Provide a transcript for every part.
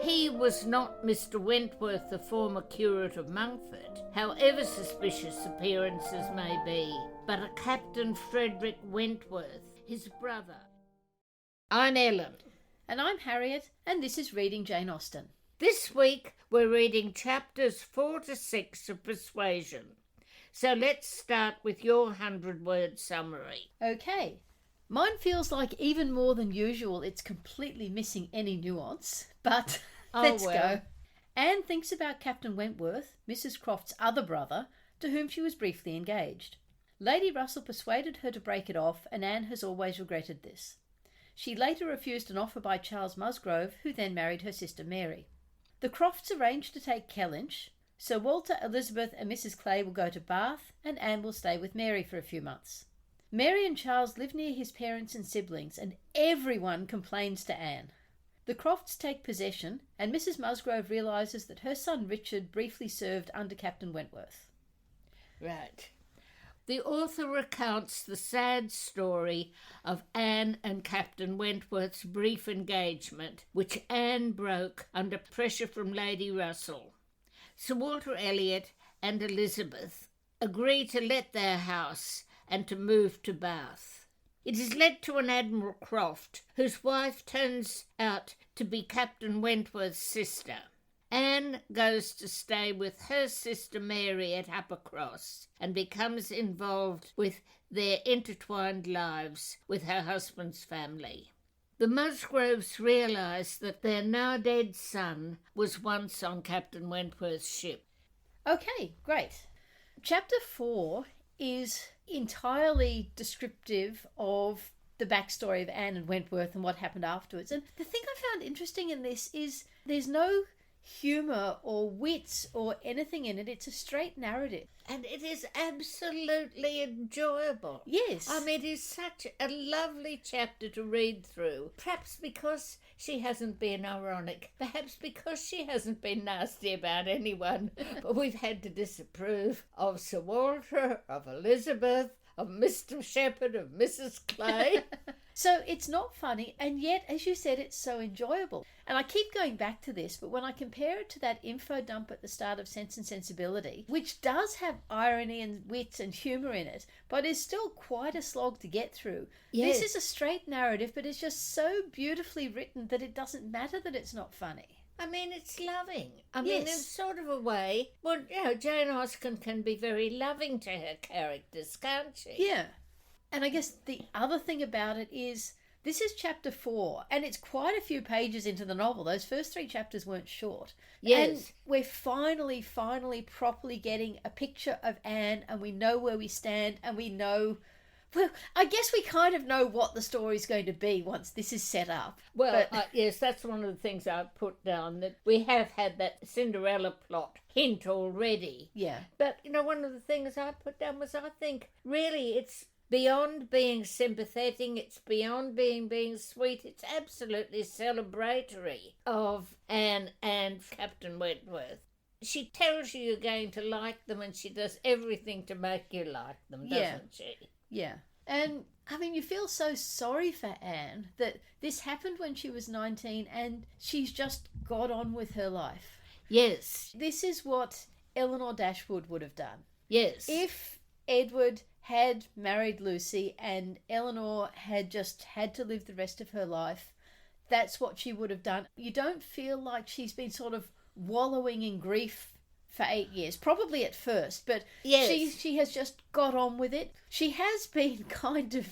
He was not Mr. Wentworth, the former curate of Monkford, however suspicious appearances may be, but a Captain Frederick Wentworth, his brother. I'm Ellen. And I'm Harriet, and this is Reading Jane Austen. This week we're reading chapters 4 to 6 of Persuasion. So let's start with your 100-word summary. Okay. Mine feels like even more than usual it's completely missing any nuance, but let's go. Anne thinks about Captain Wentworth, Mrs. Croft's other brother, to whom she was briefly engaged. Lady Russell persuaded her to break it off, and Anne has always regretted this. She later refused an offer by Charles Musgrove, who then married her sister Mary. The Crofts arranged to take Kellynch. Sir Walter, Elizabeth and Mrs. Clay will go to Bath, and Anne will stay with Mary for a few months. Mary and Charles live near his parents and siblings, and everyone complains to Anne. The Crofts take possession, and Mrs. Musgrove realises that her son Richard briefly served under Captain Wentworth. Right. The author recounts the sad story of Anne and Captain Wentworth's brief engagement, which Anne broke under pressure from Lady Russell. Sir Walter Elliot and Elizabeth agree to let their house and to move to Bath. It is led to an Admiral Croft, whose wife turns out to be Captain Wentworth's sister. Anne goes to stay with her sister Mary at Uppercross and becomes involved with their intertwined lives with her husband's family. The Musgroves realise that their now-dead son was once on Captain Wentworth's ship. Okay, great. Chapter 4 is entirely descriptive of the backstory of Anne and Wentworth and what happened afterwards. And the thing I found interesting in this is there's no humour or wits or anything in it. It's a straight narrative. And it is absolutely enjoyable. Yes. I mean, it is such a lovely chapter to read through. Perhaps because she hasn't been ironic. Perhaps because she hasn't been nasty about anyone. But we've had to disapprove of Sir Walter, of Elizabeth, of Mr. Shepherd, of Mrs. Clay. So it's not funny, and yet, as you said, it's so enjoyable. And I keep going back to this, but when I compare it to that info dump at the start of Sense and Sensibility, which does have irony and wit and humour in it, but is still quite a slog to get through. Yes. This is a straight narrative, but it's just so beautifully written that it doesn't matter that it's not funny. I mean, it's loving. I Yes. mean, in sort of a way, well, you know, Jane Austen can be very loving to her characters, can't she? Yeah. And I guess the other thing about it is this is chapter 4, and it's quite a few pages into the novel. Those first 3 chapters weren't short. Yes. And we're finally properly getting a picture of Anne, and we know where we stand, and we know... Well, I guess we kind of know what the story's going to be once this is set up. Well, yes, that's one of the things I put down, that we have had that Cinderella plot hint already. Yeah. But, you know, one of the things I put down was I think, really, it's beyond being sympathetic, it's beyond being sweet, it's absolutely celebratory of Anne and Captain Wentworth. She tells you you're going to like them, and she does everything to make you like them, doesn't she? Yeah. And, I mean, you feel so sorry for Anne that this happened when she was 19 and she's just got on with her life. Yes. This is what Eleanor Dashwood would have done. Yes. If Edward had married Lucy and Eleanor had just had to live the rest of her life, that's what she would have done. You don't feel like she's been sort of wallowing in grief for 8 years, probably at first, but yes. she has just got on with it. She has been kind of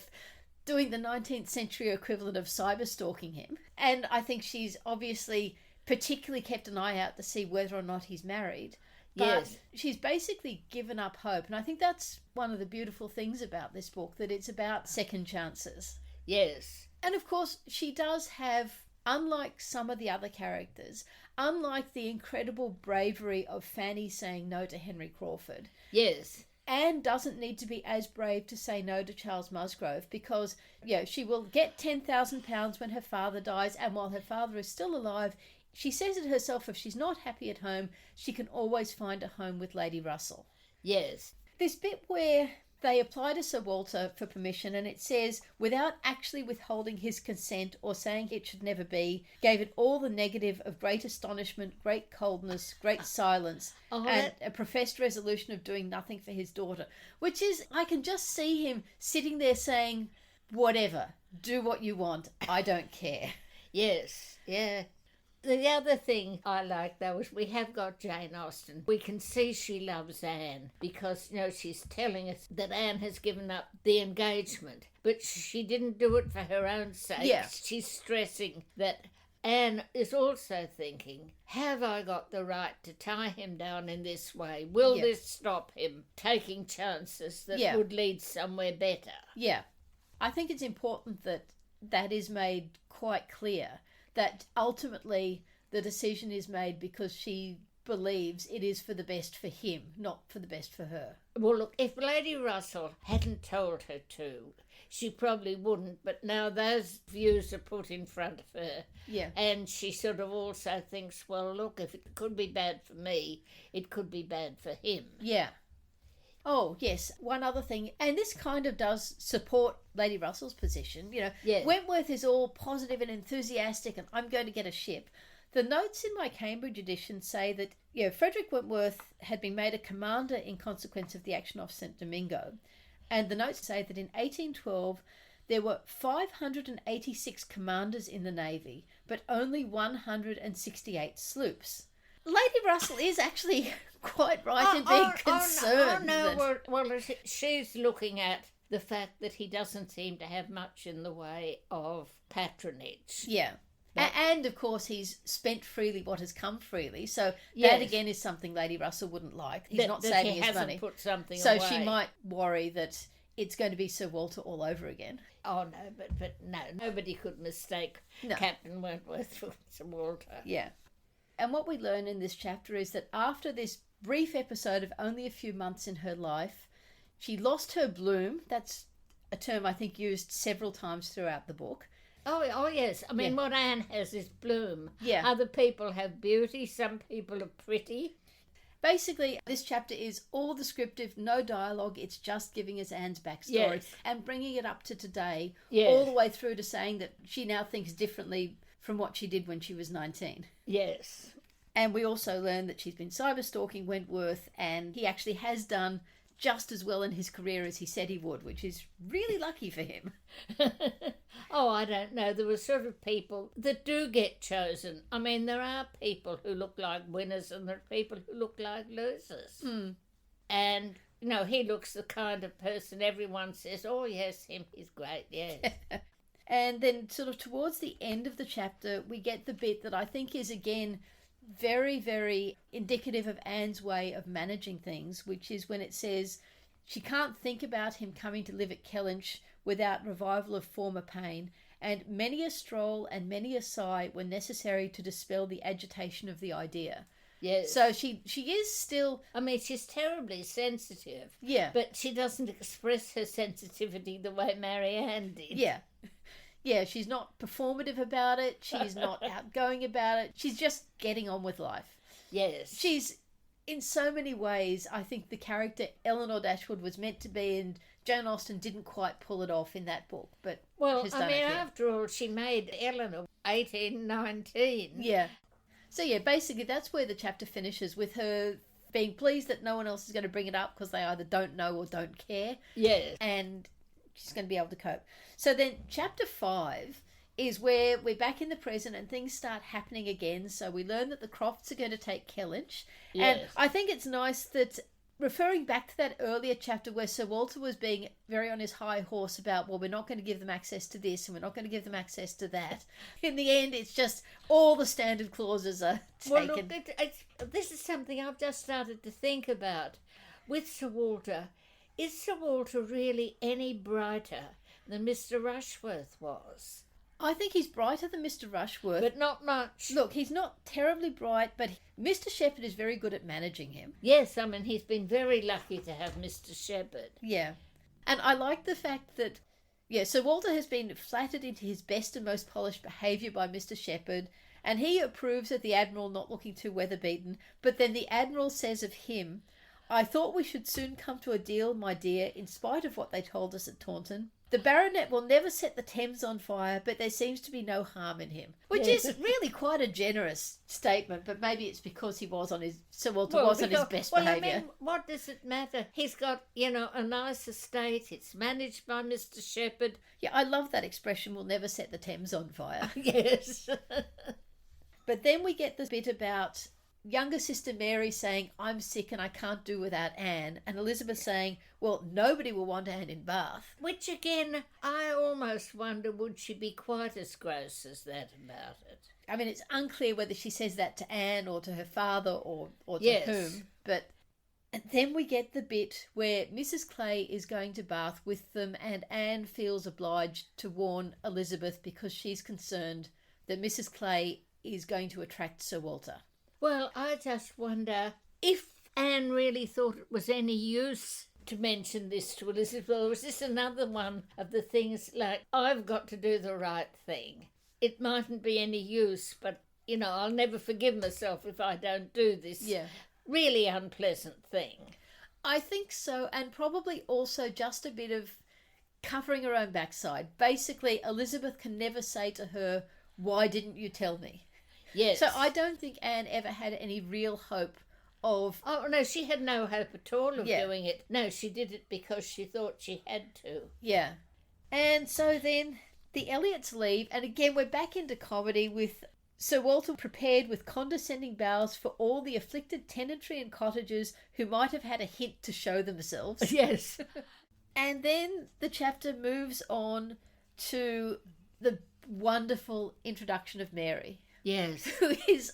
doing the 19th century equivalent of cyber stalking him, and I think she's obviously particularly kept an eye out to see whether or not he's married. But yes. She's basically given up hope, and I think that's one of the beautiful things about this book, that it's about second chances. Yes. And of course, she does have, unlike some of the other characters, unlike the incredible bravery of Fanny saying no to Henry Crawford. Yes. Anne doesn't need to be as brave to say no to Charles Musgrove because, you know, she will get £10,000 when her father dies, and while her father is still alive, she says it herself, if she's not happy at home, she can always find a home with Lady Russell. Yes. This bit where they apply to Sir Walter for permission, and it says, without actually withholding his consent or saying it should never be, gave it all the negative of great astonishment, great coldness, great silence, and a professed resolution of doing nothing for his daughter. Which is, I can just see him sitting there saying, whatever, do what you want, I don't care. Yes, yeah. The other thing I like, though, is we have got Jane Austen. We can see she loves Anne because, she's telling us that Anne has given up the engagement. But she didn't do it for her own sake. Yeah. She's stressing that Anne is also thinking, have I got the right to tie him down in this way? Will this stop him taking chances that would lead somewhere better? Yeah. I think it's important that is made quite clear, that ultimately the decision is made because she believes it is for the best for him, not for the best for her. Well, look, if Lady Russell hadn't told her to, she probably wouldn't, but now those views are put in front of her. Yeah. And she sort of also thinks, well, look, if it could be bad for me, it could be bad for him. Yeah. Oh, yes. One other thing, and this kind of does support Lady Russell's position. Wentworth is all positive and enthusiastic, and I'm going to get a ship. The notes in my Cambridge edition say that, Frederick Wentworth had been made a commander in consequence of the action off St. Domingo. And the notes say that in 1812, there were 586 commanders in the Navy, but only 168 sloops. Lady Russell is actually quite right in being concerned. Well, she's looking at the fact that he doesn't seem to have much in the way of patronage. Yeah. And, of course, he's spent freely what has come freely. So that, again, is something Lady Russell wouldn't like. He's not saving his money. Put something so away. She might worry that it's going to be Sir Walter all over again. Oh, no, but no, nobody could mistake Captain Wentworth for Sir Walter. Yeah. And what we learn in this chapter is that after this brief episode of only a few months in her life, she lost her bloom. That's a term I think used several times throughout the book. Oh yes. I mean, what Anne has is bloom. Yeah. Other people have beauty. Some people are pretty. Basically, this chapter is all descriptive, no dialogue. It's just giving us Anne's backstory and bringing it up to today, all the way through to saying that she now thinks differently from what she did when she was 19. Yes. And we also learn that she's been cyber-stalking Wentworth, and he actually has done just as well in his career as he said he would, which is really lucky for him. Oh, I don't know. There were sort of people that do get chosen. I mean, there are people who look like winners and there are people who look like losers. Mm. And, he looks the kind of person everyone says, oh, yes, him, he's great, yes. And then sort of towards the end of the chapter, we get the bit that I think is, again, very, very indicative of Anne's way of managing things, which is when it says she can't think about him coming to live at Kellynch without revival of former pain, and many a stroll and many a sigh were necessary to dispel the agitation of the idea. Yes. So she is still... I mean, she's terribly sensitive. Yeah. But she doesn't express her sensitivity the way Marianne did. Yeah. Yeah, she's not performative about it. She's not outgoing about it. She's just getting on with life. Yes. She's, in so many ways, I think the character Eleanor Dashwood was meant to be, and Jane Austen didn't quite pull it off in that book. But after all, she made Eleanor 1819. Yeah. So, basically that's where the chapter finishes, with her being pleased that no one else is going to bring it up because they either don't know or don't care. Yes. And she's going to be able to cope. So then chapter 5 is where we're back in the present and things start happening again. So we learn that the Crofts are going to take Kellynch. Yes. And I think it's nice that, referring back to that earlier chapter where Sir Walter was being very on his high horse about, well, we're not going to give them access to this and we're not going to give them access to that. In the end, it's just all the standard clauses are taken. Well, look, this is something I've just started to think about. With Sir Walter, is Sir Walter really any brighter than Mr. Rushworth was? I think he's brighter than Mr. Rushworth. But not much. Look, he's not terribly bright, but Mr. Shepherd is very good at managing him. Yes, I mean, he's been very lucky to have Mr. Shepherd. Yeah. And I like the fact that, Sir Walter has been flattered into his best and most polished behaviour by Mr. Shepherd, and he approves of the Admiral not looking too weather-beaten, but then the Admiral says of him, I thought we should soon come to a deal, my dear, in spite of what they told us at Taunton. The baronet will never set the Thames on fire, but there seems to be no harm in him. Which is really quite a generous statement, but maybe it's because Sir Walter was on his best behaviour. I mean, what does it matter? He's got, a nice estate. It's managed by Mr. Shepherd. Yeah, I love that expression, will never set the Thames on fire. Yes. But then we get the bit about younger sister Mary saying, I'm sick and I can't do without Anne, and Elizabeth saying, well, nobody will want Anne in Bath. Which again, I almost wonder, would she be quite as gross as that about it? I mean, it's unclear whether she says that to Anne or to her father or to whom, but and then we get the bit where Mrs. Clay is going to Bath with them, and Anne feels obliged to warn Elizabeth because she's concerned that Mrs. Clay is going to attract Sir Walter. Well, I just wonder if Anne really thought it was any use to mention this to Elizabeth, or was this another one of the things like, I've got to do the right thing. It mightn't be any use, but, I'll never forgive myself if I don't do this really unpleasant thing. I think so, and probably also just a bit of covering her own backside. Basically, Elizabeth can never say to her, why didn't you tell me? Yes. So I don't think Anne ever had any real hope of... Oh, no, she had no hope at all of doing it. No, she did it because she thought she had to. Yeah. And so then the Elliots leave, and again we're back into comedy with Sir Walter prepared with condescending bows for all the afflicted tenantry and cottagers who might have had a hint to show themselves. Yes. And then the chapter moves on to the wonderful introduction of Mary. Yes. Who is,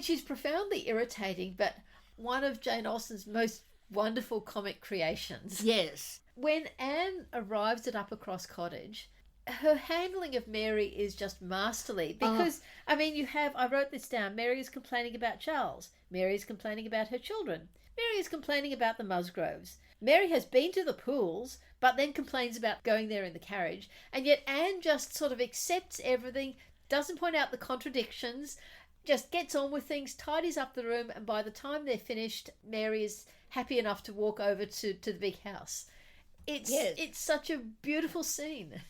she's profoundly irritating, but one of Jane Austen's most wonderful comic creations. Yes. When Anne arrives at Uppercross Cottage, her handling of Mary is just masterly because, I wrote this down, Mary is complaining about Charles. Mary is complaining about her children. Mary is complaining about the Musgroves. Mary has been to the pools, but then complains about going there in the carriage. And yet Anne just sort of accepts everything, doesn't point out the contradictions, just gets on with things, tidies up the room, and by the time they're finished, Mary is happy enough to walk over to the big house. It's such a beautiful scene.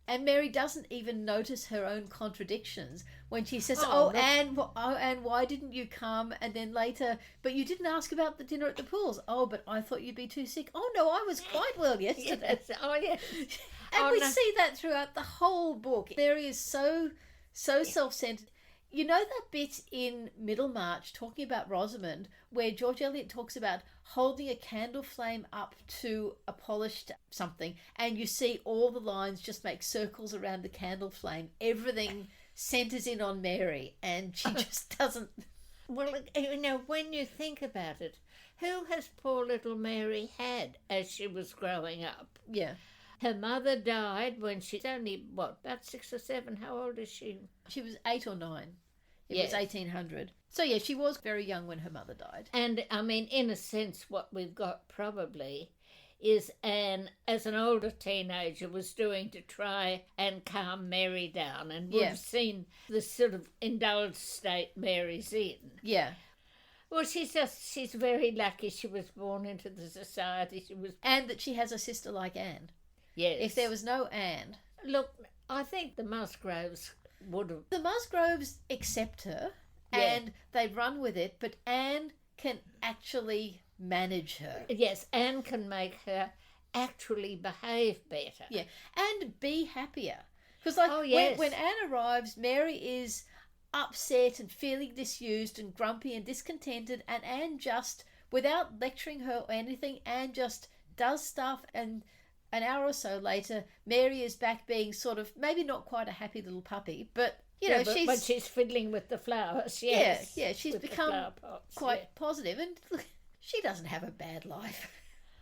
And Mary doesn't even notice her own contradictions when she says, Anne, why didn't you come? And then later, but you didn't ask about the dinner at the pools. Oh, but I thought you'd be too sick. Oh, no, I was quite well yesterday. Yes. Oh, yes. And we see that throughout the whole book. Mary is so self-centered. You know that bit in Middlemarch talking about Rosamond where George Eliot talks about holding a candle flame up to a polished something, and you see all the lines just make circles around the candle flame. Everything centres in on Mary, and she just doesn't... Well, when you think about it, who has poor little Mary had as she was growing up? Yeah. Her mother died when she's only, about 6 or 7? How old is she? She was 8 or 9. It was 1800. So, yeah, she was very young when her mother died. And, in a sense, what we've got probably is Anne, as an older teenager, was doing to try and calm Mary down, and would have seen the sort of indulged state Mary's in. Yeah. Well, she's very lucky she was born into the society she was... And that she has a sister like Anne. Yes. If there was no Anne... Look, I think the Musgroves would have... The Musgroves accept her and they run with it, but Anne can actually manage her. Yes, Anne can make her actually behave better. Yeah, and be happier. Because when Anne arrives, Mary is upset and feeling disused and grumpy and discontented, and Anne just, without lecturing her or anything, Anne just does stuff, and an hour or so later, Mary is back being sort of, maybe not quite a happy little puppy, but, she's fiddling with the flowers, yes. Yeah, she's become quite positive, and look, she doesn't have a bad life.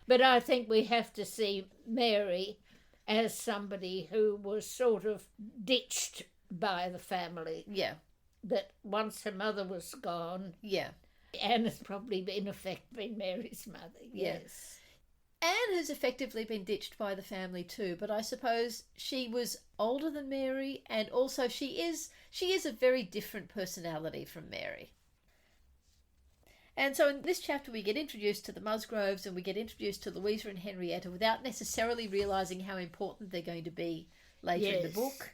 But I think we have to see Mary as somebody who was sort of ditched by the family. Yeah. That once her mother was gone... Yeah. Anne has probably, in effect, been Mary's mother, yes. Anne has effectively been ditched by the family too, but I suppose she was older than Mary, and also she is a very different personality from Mary. And so in this chapter we get introduced to the Musgroves and we get introduced to Louisa and Henrietta without necessarily realising how important they're going to be later in the book.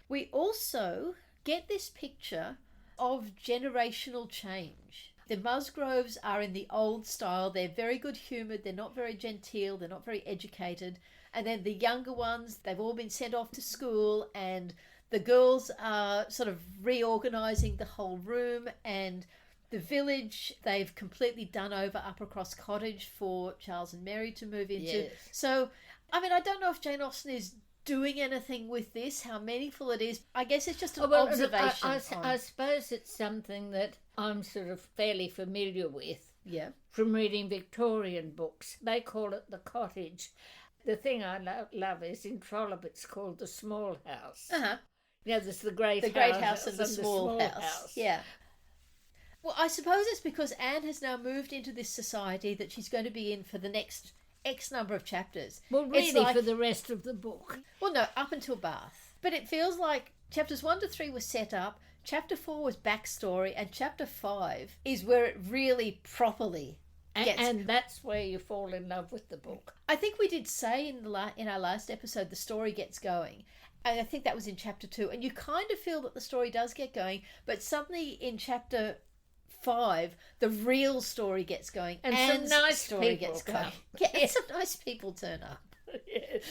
We also get this picture of generational change. The Musgroves are in the old style. They're very good-humoured. They're not very genteel. They're not very educated. And then the younger ones, they've all been sent off to school, and the girls are sort of reorganising the whole room, and the village they've completely done over Uppercross Cottage for Charles and Mary to move into. Yes. So, I mean, I don't know if Jane Austen is doing anything with this, how meaningful it is. I guess it's just an observation. I suppose it's something that I'm sort of fairly familiar with. Yeah. From reading Victorian books. They call it the cottage. The thing I love is in Trollope it's called the small house. Uh-huh. You know, there's the great house and the small house. Yeah. Well, I suppose it's because Anne has now moved into this society that she's going to be in for the next X number of chapters. Well, really, for the rest of the book. Well, no, up until Bath. But it feels like chapters 1 to 3 were set up, chapter 4 was backstory, and chapter 5 is where it really properly gets. And that's where you fall in love with the book. I think we did say in our last episode the story gets going. And I think that was in chapter 2. And you kind of feel that the story does get going, but suddenly in chapter 5, the real story gets going, and Anne's some nice story people gets come. going. Yeah, and some nice people turn up. Yes.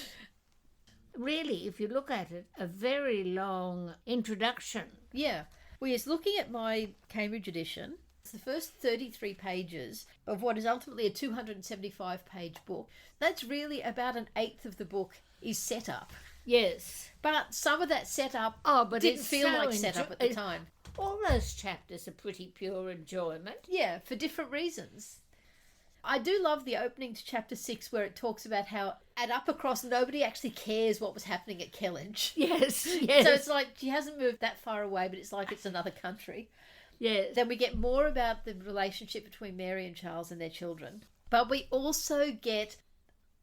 Really, if you look at it, a very long introduction. Yeah. Well, yes, looking at my Cambridge edition, it's the first 33 pages of what is ultimately a 275-page book. That's really about an eighth of the book is set up. Yes. But some of that setup didn't feel like set up at the time. All those chapters are pretty pure enjoyment. Yeah, for different reasons. I do love the opening to chapter 6 where it talks about how at Uppercross nobody actually cares what was happening at Kellynch. Yes, yes. So it's like she hasn't moved that far away, but it's like it's another country. Yes. Then we get more about the relationship between Mary and Charles and their children. But we also get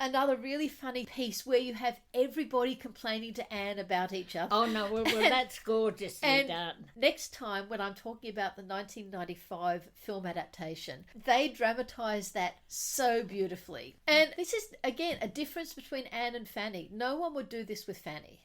another really funny piece where you have everybody complaining to Anne about each other. Oh, no, well that's gorgeously done. Next time, when I'm talking about the 1995 film adaptation, they dramatise that so beautifully. And this is, again, a difference between Anne and Fanny. No one would do this with Fanny.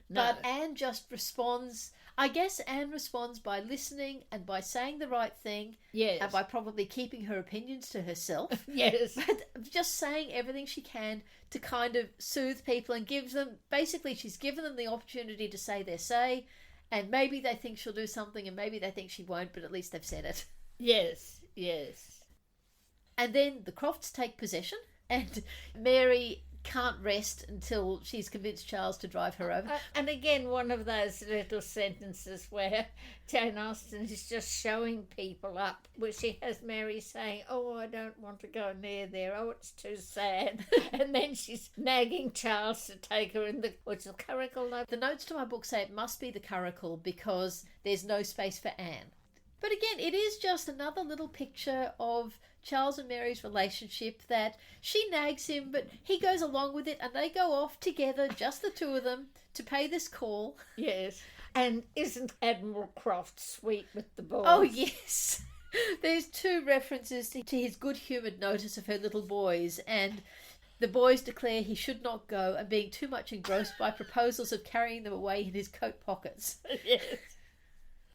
No. But Anne just responds. I guess Anne responds by listening and by saying the right thing. Yes. And by probably keeping her opinions to herself. Yes. But just saying everything she can to kind of soothe people and gives them, basically she's given them the opportunity to say their say, and maybe they think she'll do something and maybe they think she won't, but at least they've said it. Yes, yes. And then the Crofts take possession and Mary can't rest until she's convinced Charles to drive her over. And again, one of those little sentences where Jane Austen is just showing people up, where she has Mary saying, oh, I don't want to go near there, oh, it's too sad. And then she's nagging Charles to take her in the, what's the curricle? The notes to my book say it must be the curricle because there's no space for Anne. But again, it is just another little picture of Charles and Mary's relationship that she nags him, but he goes along with it and they go off together, just the two of them, to pay this call. Yes. And isn't Admiral Croft sweet with the boys? Oh, yes. There's 2 references to his good-humoured notice of her little boys, and the boys declare he should not go and being too much engrossed by proposals of carrying them away in his coat pockets. Yes.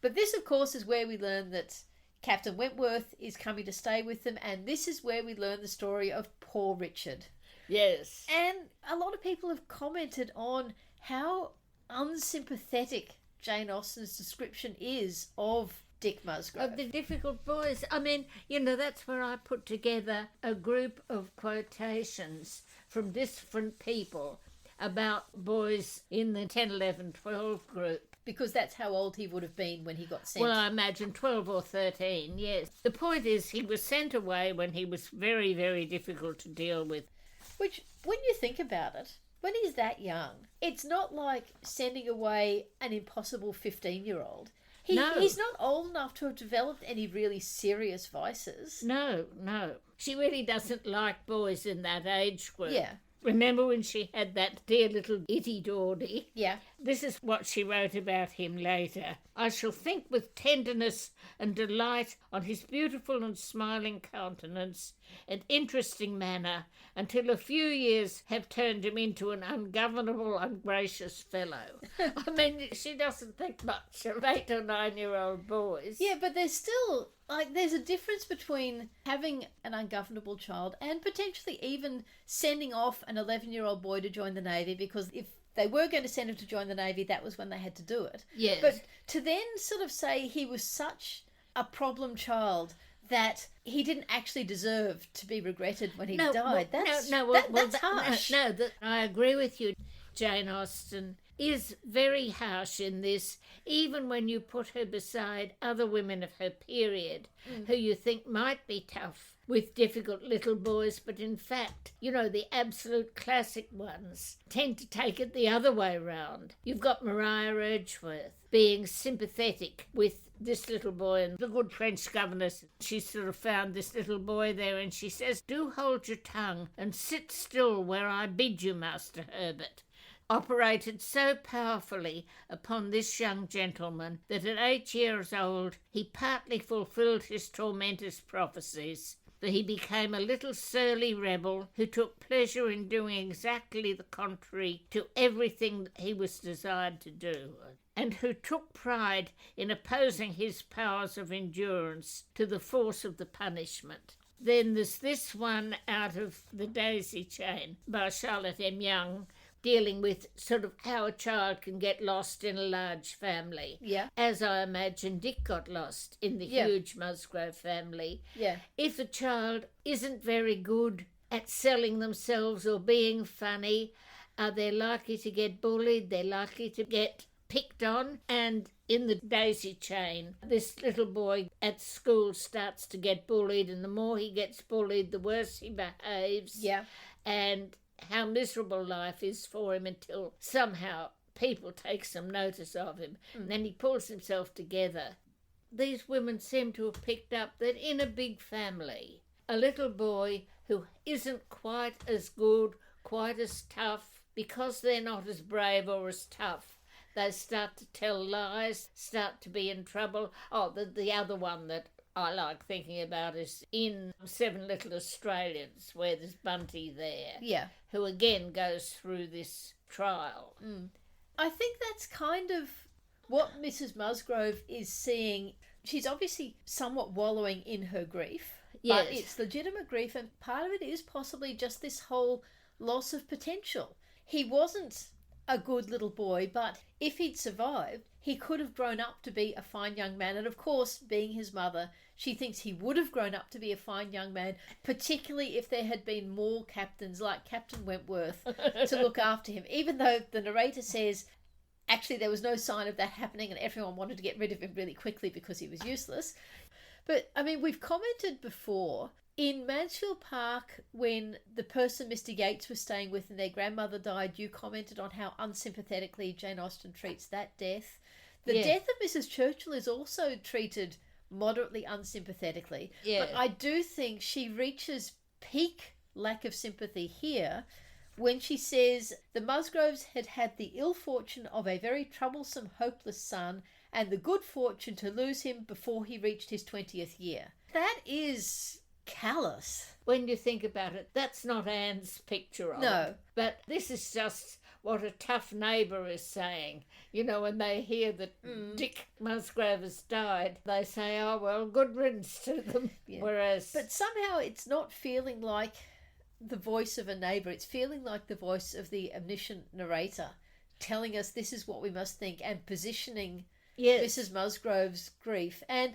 But this, of course, is where we learn that Captain Wentworth is coming to stay with them, and this is where we learn the story of poor Richard. Yes. And a lot of people have commented on how unsympathetic Jane Austen's description is of Dick Musgrove. Of the difficult boys. I mean, you know, that's where I put together a group of quotations from different people about boys in the 10, 11, 12 group. Because that's how old he would have been when he got sent. Well, I imagine 12 or 13, yes. The point is he was sent away when he was very, very difficult to deal with. Which, when you think about it, when he's that young, it's not like sending away an impossible 15-year-old. No. He's not old enough to have developed any really serious vices. No, no. She really doesn't like boys in that age group. Yeah. Remember when she had that dear little itty Dawdy? Yeah. This is what she wrote about him later. I shall think with tenderness and delight on his beautiful and smiling countenance and interesting manner until a few years have turned him into an ungovernable, ungracious fellow. I mean, she doesn't think much of 8 or 9-year-old boys. Yeah, but there's still, there's a difference between having an ungovernable child and potentially even sending off an 11-year-old boy to join the Navy, because if they were going to send him to join the Navy, that was when they had to do it. Yes. But to then sort of say he was such a problem child that he didn't actually deserve to be regretted when he died, that's harsh. I agree with you. Jane Austen is very harsh in this, even when you put her beside other women of her period who you think might be tough with difficult little boys, but in fact, the absolute classic ones tend to take it the other way round. You've got Maria Edgeworth being sympathetic with this little boy, and the good French governess, she sort of found this little boy there, and she says, "Do hold your tongue and sit still where I bid you, Master Herbert," operated so powerfully upon this young gentleman that at 8 years old he partly fulfilled his tormentor's prophecies, for he became a little surly rebel who took pleasure in doing exactly the contrary to everything that he was desired to do, and who took pride in opposing his powers of endurance to the force of the punishment. Then there's this one out of The Daisy Chain by Charlotte M. Young, dealing with sort of how a child can get lost in a large family. Yeah. As I imagine Dick got lost in the huge Musgrove family. Yeah. If a child isn't very good at selling themselves or being funny, they're likely to get bullied, they're likely to get picked on. And in The Daisy Chain, this little boy at school starts to get bullied, and the more he gets bullied, the worse he behaves. Yeah. And how miserable life is for him until somehow people take some notice of him. And then he pulls himself together. These women seem to have picked up that in a big family, a little boy who isn't quite as good, quite as tough, because they're not as brave or as tough, they start to tell lies, start to be in trouble. Oh, the other one that I like thinking about is in 7 Little Australians, where there's Bunty there. Yeah. Who again goes through this trial. I think that's kind of what Mrs. Musgrove is seeing. She's obviously somewhat wallowing in her grief. Yes. But it's legitimate grief, and part of it is possibly just this whole loss of potential. He wasn't a good little boy, but if he'd survived, he could have grown up to be a fine young man. And of course, being his mother, she thinks he would have grown up to be a fine young man, particularly if there had been more captains like Captain Wentworth to look after him, even though the narrator says actually there was no sign of that happening and everyone wanted to get rid of him really quickly because he was useless. But, I mean, we've commented before in Mansfield Park, when the person Mr. Yates was staying with and their grandmother died, you commented on how unsympathetically Jane Austen treats that death. The death of Mrs. Churchill is also treated moderately unsympathetically. Yeah. But I do think she reaches peak lack of sympathy here when she says the Musgroves had had the ill fortune of a very troublesome, hopeless son and the good fortune to lose him before he reached his 20th year. That is callous. When you think about it, that's not Anne's picture of it. But this is just what a tough neighbour is saying. You know, when they hear that Dick Musgrove has died, they say, oh, well, good riddance to them. Yeah. Whereas... But somehow it's not feeling like the voice of a neighbour. It's feeling like the voice of the omniscient narrator telling us this is what we must think and positioning Mrs. Musgrove's grief. And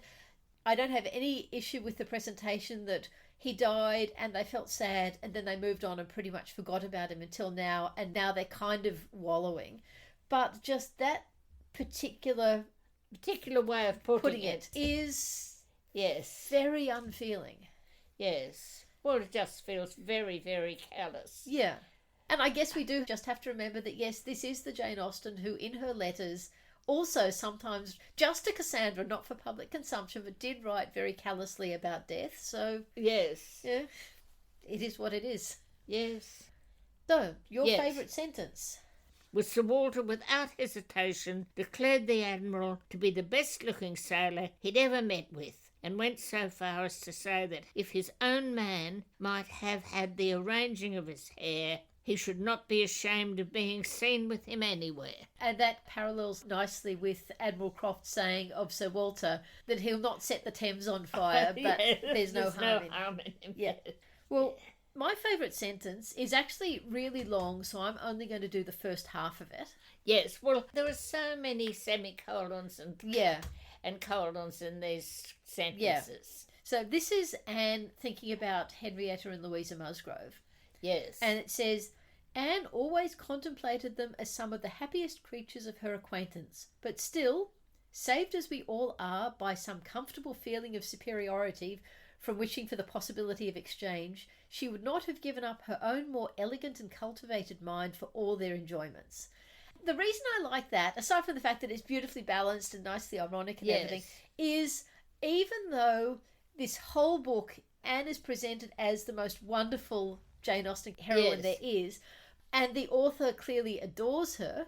I don't have any issue with the presentation that he died and they felt sad and then they moved on and pretty much forgot about him until now, and now they're kind of wallowing. But just that particular way of putting it is very unfeeling. Yes. Well, it just feels very, very callous. Yeah. And I guess we do just have to remember that, yes, this is the Jane Austen who in her letters also sometimes just to Cassandra, not for public consumption, but did write very callously about death. So yes, yeah, it is what it is. Yes. So your favourite sentence? was Sir Walter, without hesitation, declared the Admiral to be the best-looking sailor he'd ever met with, and went so far as to say that if his own man might have had the arranging of his hair, he should not be ashamed of being seen with him anywhere. And that parallels nicely with Admiral Croft saying of Sir Walter that he'll not set the Thames on fire, but there's no harm in him. Yeah. Well, my favourite sentence is actually really long, so I'm only going to do the first half of it. Yes, well, there are so many semicolons and colons in these sentences. Yeah. So this is Anne thinking about Henrietta and Louisa Musgrove. Yes. And it says, Anne always contemplated them as some of the happiest creatures of her acquaintance, but still, saved as we all are by some comfortable feeling of superiority from wishing for the possibility of exchange, she would not have given up her own more elegant and cultivated mind for all their enjoyments. The reason I like that, aside from the fact that it's beautifully balanced and nicely ironic and everything, is even though this whole book, Anne is presented as the most wonderful Jane Austen heroine there is, and the author clearly adores her,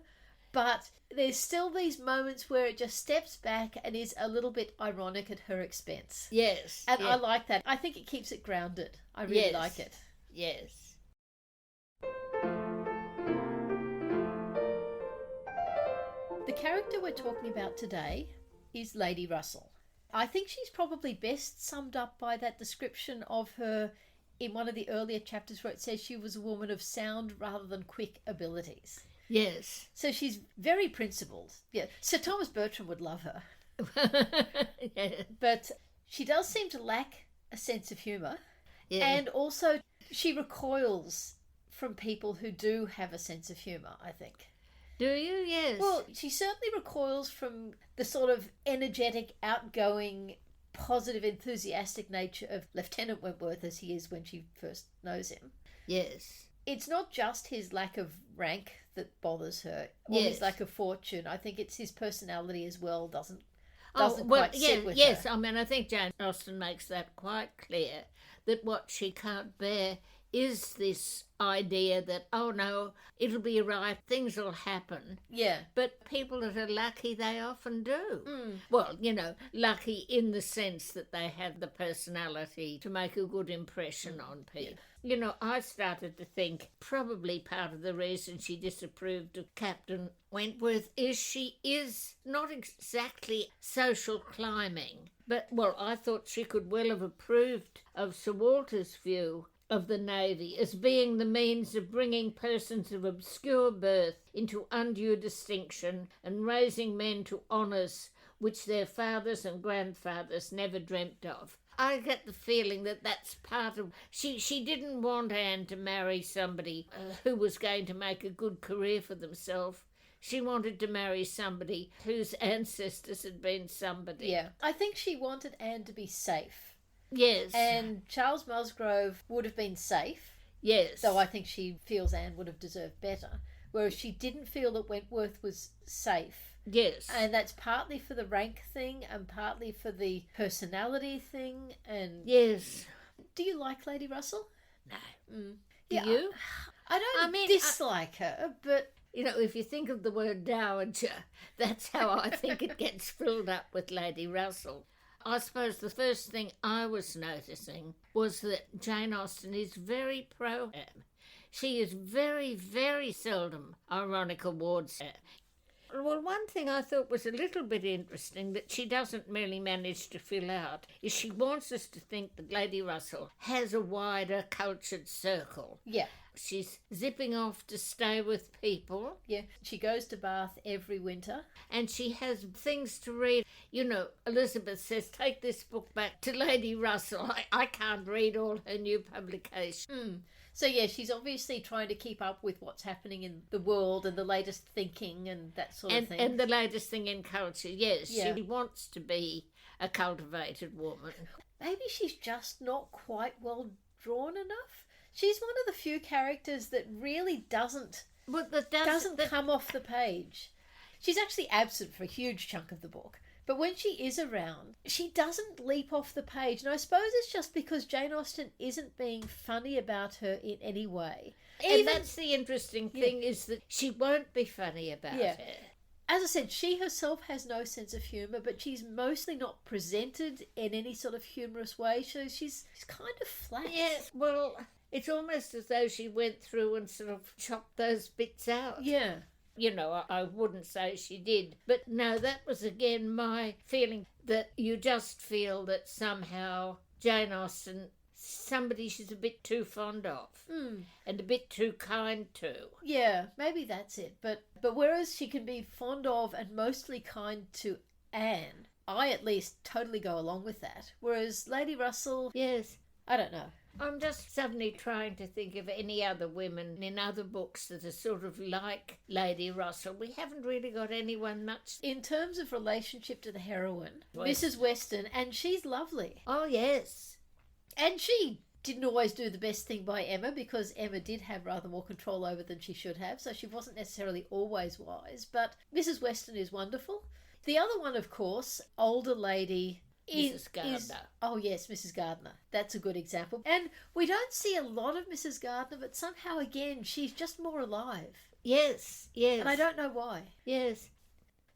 but there's still these moments where it just steps back and is a little bit ironic at her expense. Yes. And I like that. I think it keeps it grounded. I really like it. Yes. The character we're talking about today is Lady Russell. I think she's probably best summed up by that description of her in one of the earlier chapters where it says she was a woman of sound rather than quick abilities. Yes. So she's very principled. Yeah. Sir Thomas Bertram would love her. Yeah. But she does seem to lack a sense of humour. Yeah. And also she recoils from people who do have a sense of humour, I think. Do you? Yes. Well, she certainly recoils from the sort of energetic, outgoing, positive, enthusiastic nature of Lieutenant Wentworth as he is when she first knows him. Yes. It's not just his lack of rank that bothers her, or his lack of fortune. I think it's his personality as well doesn't quite sit with her. I mean, I think Jane Austen makes that quite clear, that what she can't bear is this idea that, oh no, it'll be right, things will happen. Yeah. But people that are lucky, they often do. Mm. Well, lucky in the sense that they have the personality to make a good impression on people. Yeah. I started to think probably part of the reason she disapproved of Captain Wentworth is she is not exactly social climbing. But, well, I thought she could well have approved of Sir Walter's view of the Navy as being the means of bringing persons of obscure birth into undue distinction and raising men to honours which their fathers and grandfathers never dreamt of. I get the feeling that that's part of... She didn't want Anne to marry somebody who was going to make a good career for themselves. She wanted to marry somebody whose ancestors had been somebody. Yeah. I think she wanted Anne to be safe. Yes. And Charles Musgrove would have been safe. Yes. Though I think she feels Anne would have deserved better. Whereas she didn't feel that Wentworth was safe. Yes. And that's partly for the rank thing and partly for the personality thing. And yes. Do you like Lady Russell? No. Mm. Do you? I don't dislike her, but... if you think of the word dowager, that's how I think it gets filled up with Lady Russell. I suppose the first thing I was noticing was that Jane Austen is very pro-Anne. She is very, very seldom ironical towards her. Well, one thing I thought was a little bit interesting that she doesn't really manage to fill out is she wants us to think that Lady Russell has a wider cultured circle. Yeah. She's zipping off to stay with people. Yeah, she goes to Bath every winter. And she has things to read. Elizabeth says, take this book back to Lady Russell. I can't read all her new publications. Mm. So, yeah, she's obviously trying to keep up with what's happening in the world and the latest thinking and that sort of thing. And the latest thing in culture, yes. Yeah. She wants to be a cultivated woman. Maybe she's just not quite well drawn enough. She's one of the few characters that really doesn't come off the page. She's actually absent for a huge chunk of the book. But when she is around, she doesn't leap off the page. And I suppose it's just because Jane Austen isn't being funny about her in any way. And that's the interesting thing, is that she won't be funny about it. As I said, she herself has no sense of humour, but she's mostly not presented in any sort of humorous way, so she's kind of flat. Yes, well, it's almost as though she went through and sort of chopped those bits out. Yeah. You know, I wouldn't say she did. But no, that was again my feeling, that you just feel that somehow Jane Austen, somebody she's a bit too fond of and a bit too kind to. Yeah, maybe that's it. But whereas she can be fond of and mostly kind to Anne, I at least totally go along with that. Whereas Lady Russell... Yes. I don't know. I'm just suddenly trying to think of any other women in other books that are sort of like Lady Russell. We haven't really got anyone much. In terms of relationship to the heroine, Mrs. Weston, and she's lovely. Oh, yes. And she didn't always do the best thing by Emma, because Emma did have rather more control over than she should have, so she wasn't necessarily always wise. But Mrs. Weston is wonderful. The other one, of course, older lady... Mrs. Gardner. Oh, yes, Mrs. Gardner. That's a good example. And we don't see a lot of Mrs. Gardner, but somehow, again, she's just more alive. Yes, yes. And I don't know why. Yes.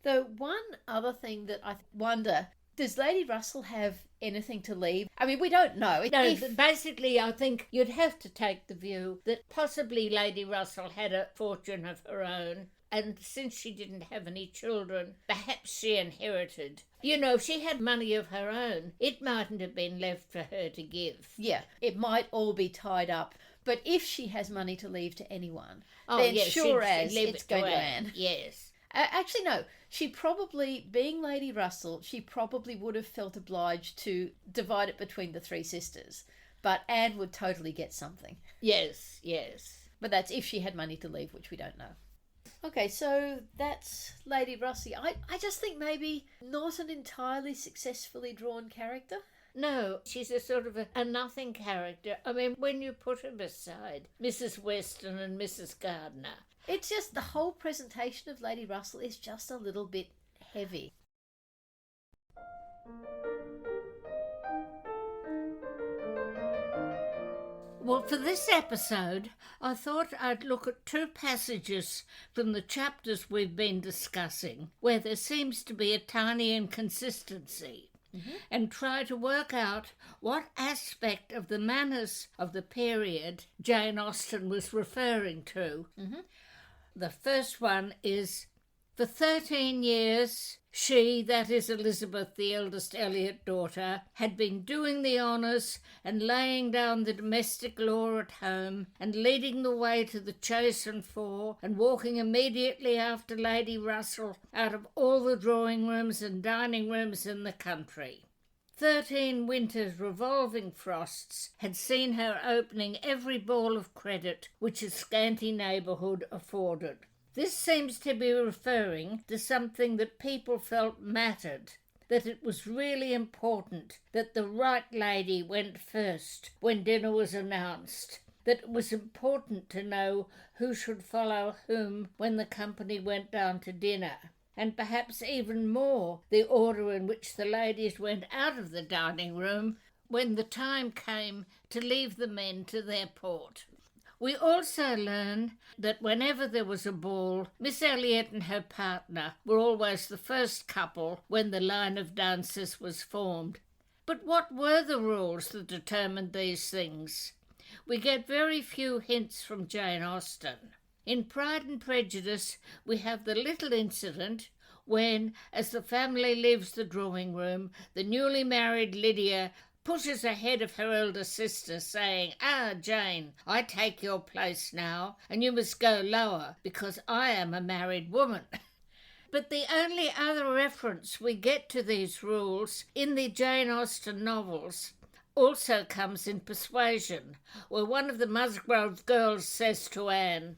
Though one other thing that I wonder, does Lady Russell have anything to leave? I mean, we don't know. No, basically, I think you'd have to take the view that possibly Lady Russell had a fortune of her own, and since she didn't have any children, perhaps she inherited. You know, if she had money of her own, it mightn't have been left for her to give. Yeah, it might all be tied up. But if she has money to leave to anyone, then yes, sure as it's going to Anne. Yes. Actually, no. She probably, being Lady Russell, she probably would have felt obliged to divide it between the three sisters. But Anne would totally get something. Yes, yes. But that's if she had money to leave, which we don't know. Okay, so that's Lady Russell. I just think maybe not an entirely successfully drawn character. No, she's a sort of a nothing character. I mean, when you put her beside Mrs. Weston and Mrs. Gardner... It's just the whole presentation of Lady Russell is just a little bit heavy. Well, for this episode, I thought I'd look at two passages from the chapters we've been discussing where there seems to be a tiny inconsistency, and try to work out what aspect of the manners of the period Jane Austen was referring to. The first one is, for 13 years, she, that is Elizabeth, the eldest Elliot daughter, had been doing the honours and laying down the domestic law at home and leading the way to the chase and four and walking immediately after Lady Russell out of all the drawing rooms and dining rooms in the country. 13 winters' revolving frosts had seen her opening every ball of credit which a scanty neighbourhood afforded. This seems to be referring to something that people felt mattered, that it was really important that the right lady went first when dinner was announced, that it was important to know who should follow whom when the company went down to dinner, and perhaps even more the order in which the ladies went out of the dining room when the time came to leave the men to their port. We also learn that whenever there was a ball, Miss Elliot and her partner were always the first couple when the line of dancers was formed. But what were the rules that determined these things? We get very few hints from Jane Austen. In Pride and Prejudice, we have the little incident when, as the family leaves the drawing room, the newly married Lydia pushes ahead of her elder sister, saying, "Ah, Jane, I take your place now, and you must go lower, because I am a married woman." But the only other reference we get to these rules in the Jane Austen novels also comes in Persuasion, where one of the Musgrove girls says to Anne,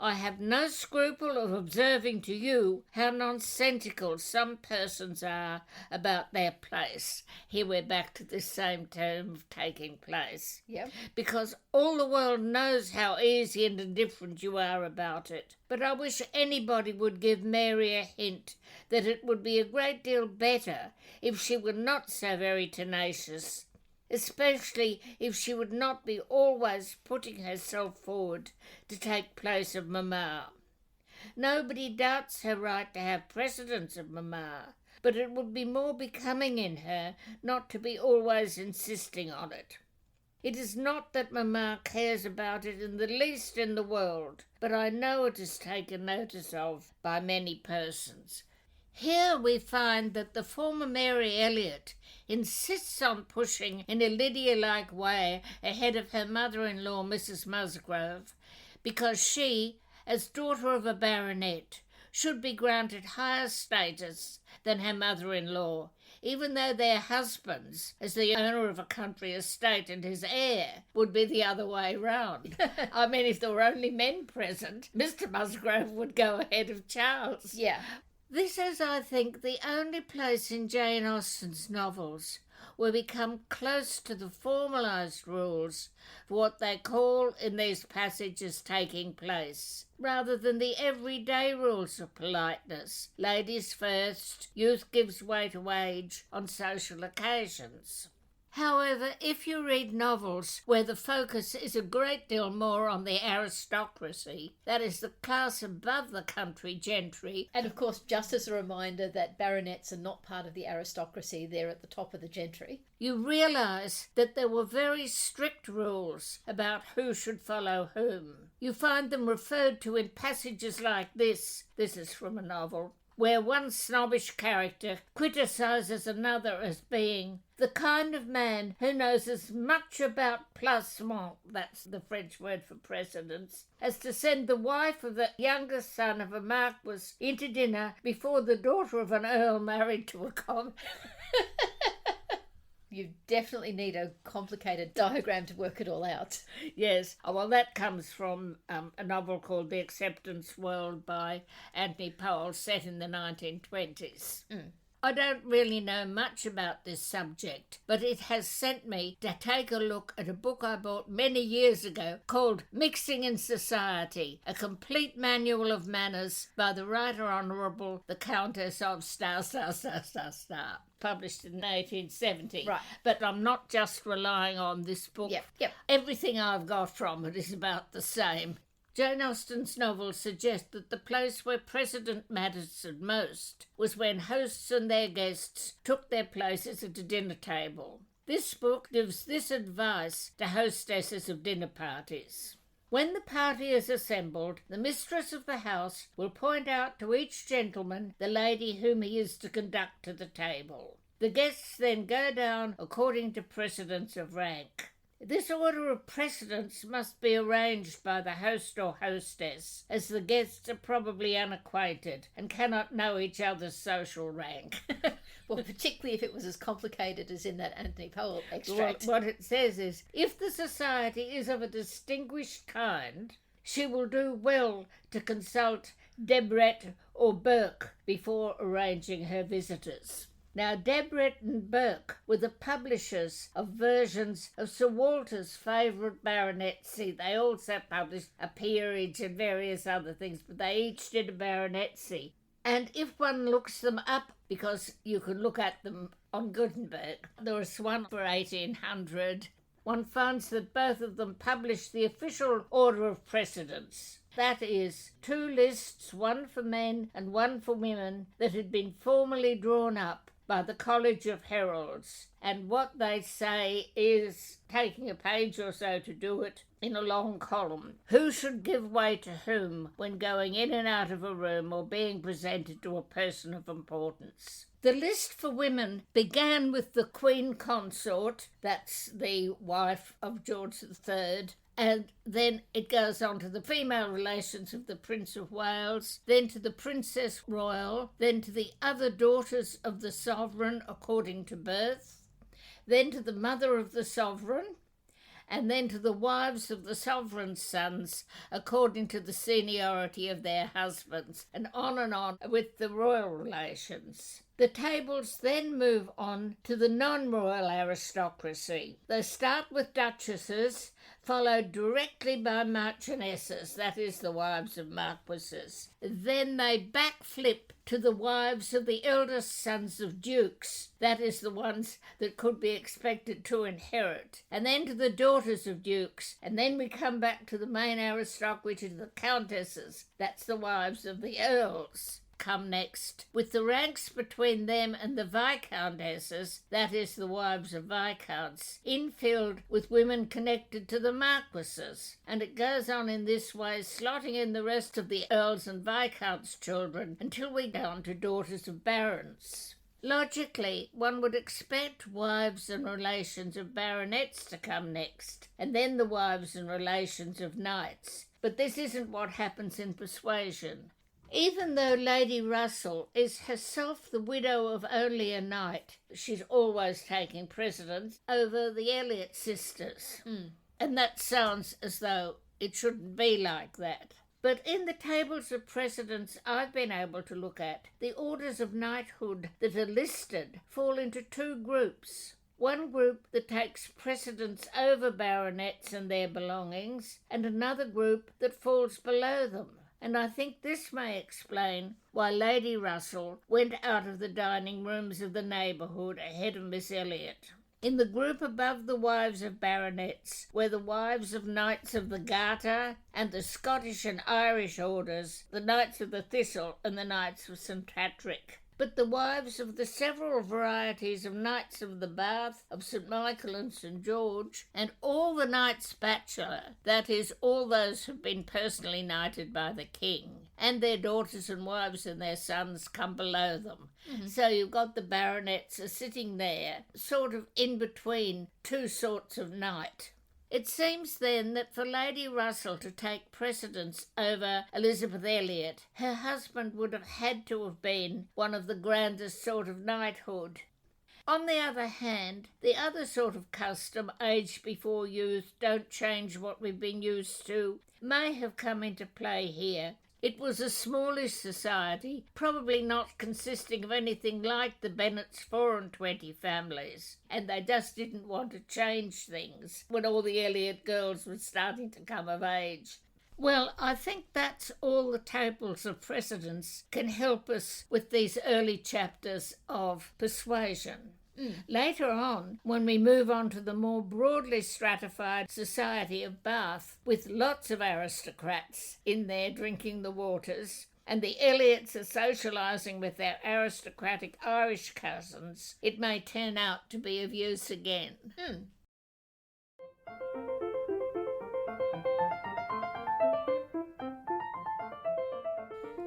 I have no scruple of observing to you how nonsensical some persons are about their place. Here we're back to this same term of taking place. Yep. Because all the world knows how easy and indifferent you are about it. But I wish anybody would give Mary a hint that it would be a great deal better if she were not so very tenacious, especially if she would not be always putting herself forward to take place of mamma. Nobody doubts her right to have precedence of mamma, but it would be more becoming in her not to be always insisting on it. It is not that mamma cares about it in the least in the world, but I know it is taken notice of by many persons. Here we find that the former Mary Elliot insists on pushing in a Lydia-like way ahead of her mother-in-law, Mrs. Musgrove, because she, as daughter of a baronet, should be granted higher status than her mother-in-law, even though their husbands, as the owner of a country estate and his heir, would be the other way round. I mean, if there were only men present, Mr. Musgrove would go ahead of Charles. Yeah. This is, I think, the only place in Jane Austen's novels where we come close to the formalised rules for what they call in these passages taking place, rather than the everyday rules of politeness. Ladies first, youth gives way to age on social occasions. However, if you read novels where the focus is a great deal more on the aristocracy, that is, the class above the country gentry, and of course, just as a reminder that baronets are not part of the aristocracy, they're at the top of the gentry, you realise that there were very strict rules about who should follow whom. You find them referred to in passages like this is from a novel, where one snobbish character criticises another as being the kind of man who knows as much about placement, that's the French word for precedence, as to send the wife of the youngest son of a marquis into dinner before the daughter of an earl married to a common. You definitely need a complicated diagram to work it all out. Yes. Oh, well, that comes from a novel called The Acceptance World by Anthony Powell, set in the 1920s. I don't really know much about this subject, but it has sent me to take a look at a book I bought many years ago called Mixing in Society, a complete manual of manners by the Right Honourable the Countess of published in 1870. Right. But I'm not just relying on this book. Yep. Everything I've got from it is about the same. Jane Austen's novels suggest that the place where precedent mattered most was when hosts and their guests took their places at a dinner table. This book gives this advice to hostesses of dinner parties. When the party is assembled, the mistress of the house will point out to each gentleman the lady whom he is to conduct to the table. The guests then go down according to precedence of rank. This order of precedence must be arranged by the host or hostess, as the guests are probably unacquainted and cannot know each other's social rank. Well, particularly if it was as complicated as in that Anthony Powell extract. What it says is, if the society is of a distinguished kind, she will do well to consult Debrett or Burke before arranging her visitors. Now, Debrett and Burke were the publishers of versions of Sir Walter's favourite baronetcy. They also published a peerage and various other things, but they each did a baronetcy. And if one looks them up, because you can look at them on Gutenberg, there was one for 1800, one finds that both of them published the official order of precedence. That is, 2 lists, one for men and one for women, that had been formally drawn up by the College of Heralds, and what they say is, taking a page or so to do it, in a long column, who should give way to whom when going in and out of a room or being presented to a person of importance. The list for women began with the Queen Consort, that's the wife of George III, and then it goes on to the female relations of the Prince of Wales, then to the Princess Royal, then to the other daughters of the sovereign according to birth, then to the mother of the sovereign, and then to the wives of the sovereign's sons, according to the seniority of their husbands, and on with the royal relations. The tables then move on to the non-royal aristocracy. They start with duchesses, followed directly by marchionesses, that is, the wives of marquises. Then they backflip to the wives of the eldest sons of dukes, that is, the ones that could be expected to inherit, and then to the daughters of dukes, and then we come back to the main aristocracy, which is the countesses, that's the wives of the earls. Come next, with the ranks between them and the viscountesses, that is, the wives of viscounts, infilled with women connected to the marquises, and it goes on in this way, slotting in the rest of the earls and viscounts' children until we get on to daughters of barons. Logically, one would expect wives and relations of baronets to come next, and then the wives and relations of knights, but this isn't what happens in Persuasion. Even though Lady Russell is herself the widow of only a knight, she's always taking precedence over the Elliot sisters. And that sounds as though it shouldn't be like that. But in the tables of precedence I've been able to look at, the orders of knighthood that are listed fall into two groups. One group that takes precedence over baronets and their belongings, and another group that falls below them. And I think this may explain why Lady Russell went out of the dining rooms of the neighbourhood ahead of Miss Elliot. In the group above the wives of baronets were the wives of Knights of the Garter and the Scottish and Irish orders, the Knights of the Thistle and the Knights of St. Patrick. But the wives of the several varieties of Knights of the Bath, of St. Michael and St. George, and all the Knights Bachelor, that is, all those who've been personally knighted by the king, and their daughters and wives and their sons come below them. So you've got the baronets are sitting there, sort of in between two sorts of knight. It seems then that for Lady Russell to take precedence over Elizabeth Elliot, her husband would have had to have been one of the grandest sort of knighthood. On the other hand, the other sort of custom, age before youth, don't change what we've been used to, may have come into play here. It was a smallish society, probably not consisting of anything like the Bennets' 24 families, and they just didn't want to change things when all the Elliot girls were starting to come of age. Well, I think that's all the tables of precedence can help us with these early chapters of Persuasion. Later on, when we move on to the more broadly stratified society of Bath, with lots of aristocrats in there drinking the waters, and the Elliots are socialising with their aristocratic Irish cousins, it may turn out to be of use again.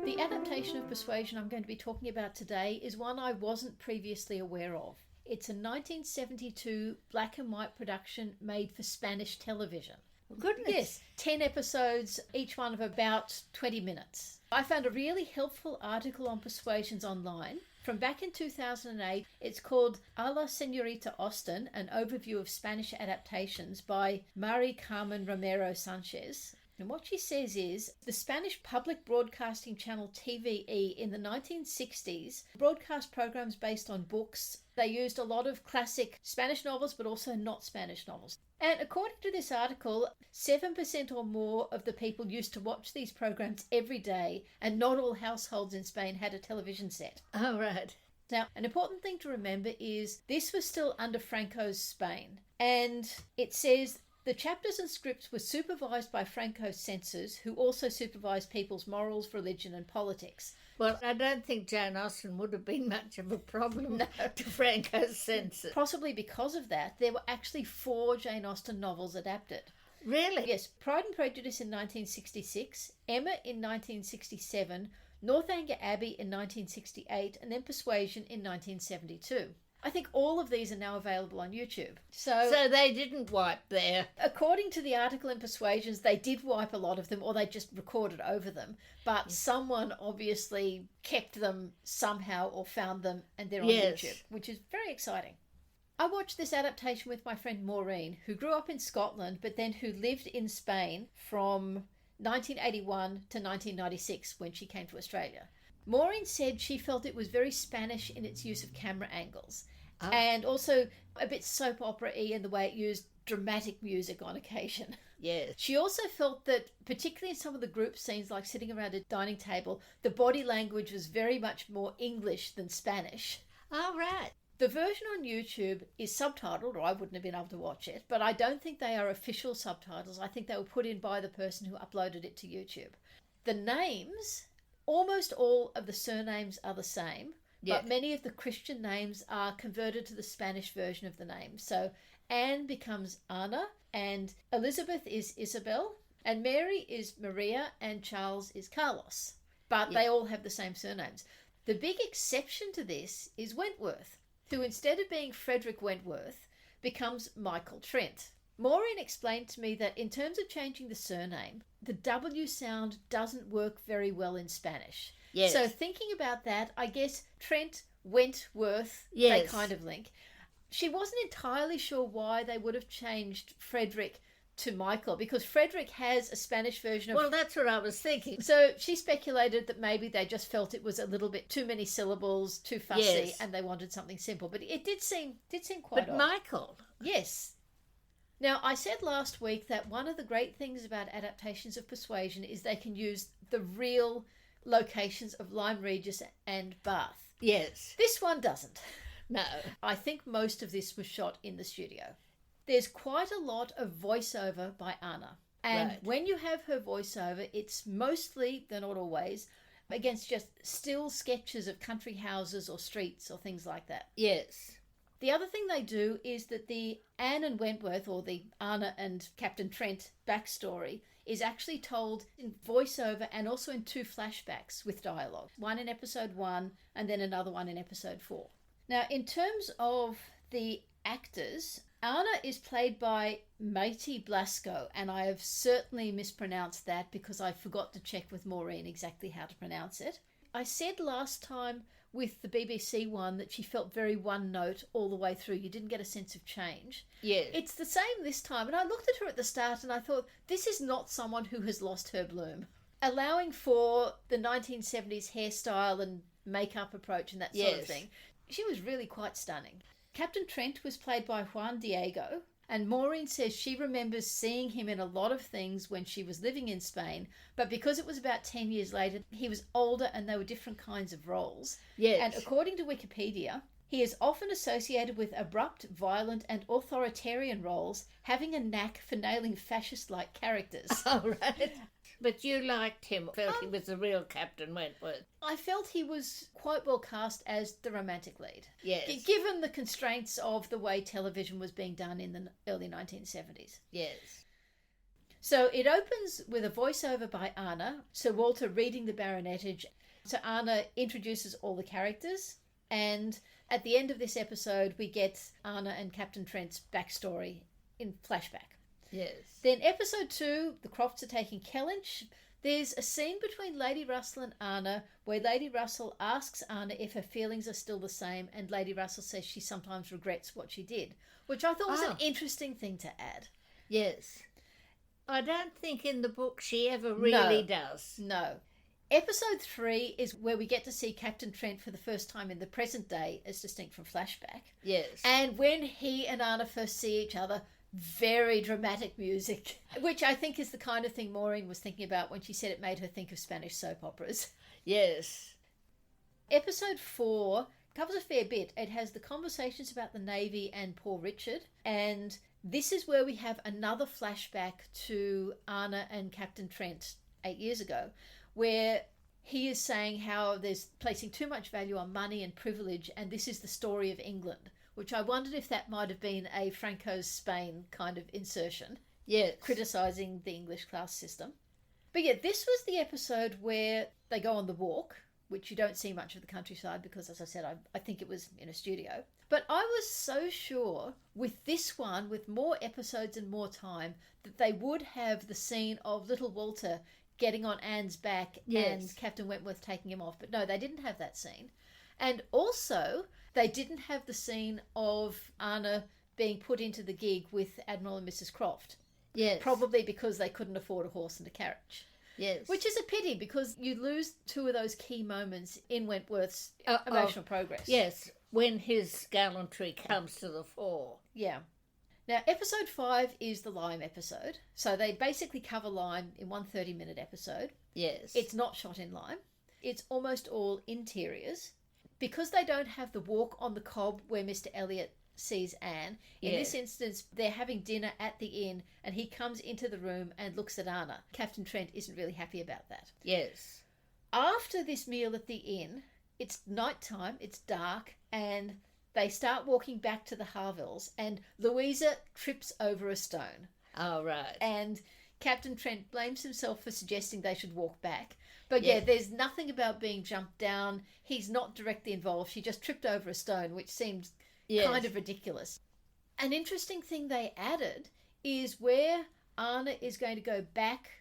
The adaptation of Persuasion I'm going to be talking about today is one I wasn't previously aware of. It's a 1972 black and white production made for Spanish television. Goodness. Yes, 10 episodes, each one of about 20 minutes. I found a really helpful article on Persuasions online from back in 2008. It's called A la Señorita Austen, an overview of Spanish adaptations by Mari Carmen Romero Sanchez. And what she says is, the Spanish public broadcasting channel TVE in the 1960s broadcast programs based on books. They used a lot of classic Spanish novels, but also not Spanish novels. And according to this article, 7% or more of the people used to watch these programs every day, and not all households in Spain had a television set. Oh, right. Now, an important thing to remember is this was still under Franco's Spain. And it says the chapters and scripts were supervised by Franco's censors, who also supervised people's morals, religion and politics. Well, I don't think Jane Austen would have been much of a problem to Franco's censors. Possibly because of that, there were actually 4 Jane Austen novels adapted. Really? Yes, Pride and Prejudice in 1966, Emma in 1967, Northanger Abbey in 1968, and then Persuasion in 1972. I think all of these are now available on YouTube. So they didn't wipe there. According to the article in Persuasions, they did wipe a lot of them, or they just recorded over them. But someone obviously kept them somehow or found them, and they're on YouTube, which is very exciting. I watched this adaptation with my friend Maureen, who grew up in Scotland, but then who lived in Spain from 1981 to 1996 when she came to Australia. Maureen said she felt it was very Spanish in its use of camera angles, and also a bit soap opera-y in the way it used dramatic music on occasion. Yes. She also felt that, particularly in some of the group scenes, like sitting around a dining table, the body language was very much more English than Spanish. All right. The version on YouTube is subtitled, or I wouldn't have been able to watch it, but I don't think they are official subtitles. I think they were put in by the person who uploaded it to YouTube. The names, almost all of the surnames are the same, but many of the Christian names are converted to the Spanish version of the name. So Anne becomes Anna, and Elizabeth is Isabel, and Mary is Maria, and Charles is Carlos. But they all have the same surnames. The big exception to this is Wentworth, who instead of being Frederick Wentworth, becomes Michael Trent. Maureen explained to me that in terms of changing the surname, the W sound doesn't work very well in Spanish. Yes. So thinking about that, I guess Trent, Wentworth, they kind of link. She wasn't entirely sure why they would have changed Frederick to Michael, because Frederick has a Spanish version of... Well, that's what I was thinking. So she speculated that maybe they just felt it was a little bit too many syllables, too fussy, and they wanted something simple. But it did seem quite odd. But Michael. Yes. Now, I said last week that one of the great things about adaptations of Persuasion is they can use the real locations of Lyme Regis and Bath. Yes. This one doesn't. No. I think most of this was shot in the studio. There's quite a lot of voiceover by Anna. And when you have her voiceover, it's mostly, though not always, against just still sketches of country houses or streets or things like that. Yes. The other thing they do is that the Anne and Wentworth, or the Anna and Captain Trent backstory, is actually told in voiceover and also in 2 flashbacks with dialogue. One in episode 1 and then another one in episode 4. Now, in terms of the actors, Anna is played by Matey Blasco, and I have certainly mispronounced that because I forgot to check with Maureen exactly how to pronounce it. I said last time with the BBC one that she felt very one note all the way through. You didn't get a sense of change. Yes. It's the same this time, and I looked at her at the start and I thought, this is not someone who has lost her bloom. Allowing for the 1970s hairstyle and makeup approach and that sort of thing, she was really quite stunning. Captain Trent was played by Juan Diego, and Maureen says she remembers seeing him in a lot of things when she was living in Spain, but because it was about 10 years later, he was older and they were different kinds of roles. Yes. And according to Wikipedia, he is often associated with abrupt, violent and authoritarian roles, having a knack for nailing fascist-like characters. Oh, right. But you liked him, felt he was the real Captain Wentworth. I felt he was quite well cast as the romantic lead. Yes. Given the constraints of the way television was being done in the early 1970s. Yes. So it opens with a voiceover by Anna, Sir Walter reading the baronetage. So Anna introduces all the characters, and at the end of this episode, we get Anna and Captain Trent's backstory in flashback. Yes. Then episode 2, the Crofts are taking Kellynch. There's a scene between Lady Russell and Anna where Lady Russell asks Anna if her feelings are still the same, and Lady Russell says she sometimes regrets what she did, which I thought was an interesting thing to add. Yes. I don't think in the book she ever really does. No. Episode 3 is where we get to see Captain Trent for the first time in the present day, as distinct from flashback. Yes. And when he and Anna first see each other, very dramatic music, which I think is the kind of thing Maureen was thinking about when she said it made her think of Spanish soap operas. Yes. Episode 4 covers a fair bit. It has the conversations about the Navy and Poor Richard, and this is where we have another flashback to Anna and Captain Trent 8 years ago, where he is saying how there's placing too much value on money and privilege, and this is the story of England, which I wondered if that might have been a Franco's Spain kind of insertion. Yes. Criticising the English class system. But yeah, this was the episode where they go on the walk, which you don't see much of the countryside because, as I said, I think it was in a studio. But I was so sure with this one, with more episodes and more time, that they would have the scene of little Walter getting on Anne's back and Captain Wentworth taking him off. But no, they didn't have that scene. And also, They didn't have the scene of Anna being put into the gig with Admiral and Mrs. Croft. Yes. Probably because they couldn't afford a horse and a carriage. Yes. Which is a pity, because you lose two of those key moments in Wentworth's emotional progress. Yes, when his gallantry comes to the fore. Yeah. Now, episode 5 is the Lyme episode. So they basically cover Lyme in one 30-minute episode. Yes. It's not shot in Lyme. It's almost all interiors. Because they don't have the walk on the cob where Mr. Elliot sees Anne, in this instance, they're having dinner at the inn, and he comes into the room and looks at Anna. Captain Trent isn't really happy about that. Yes. After this meal at the inn, it's nighttime, it's dark, and they start walking back to the Harvilles, and Louisa trips over a stone. Oh, right. And Captain Trent blames himself for suggesting they should walk back. But yeah, there's nothing about being jumped down. He's not directly involved. She just tripped over a stone, which seems kind of ridiculous. An interesting thing they added is where Anna is going to go back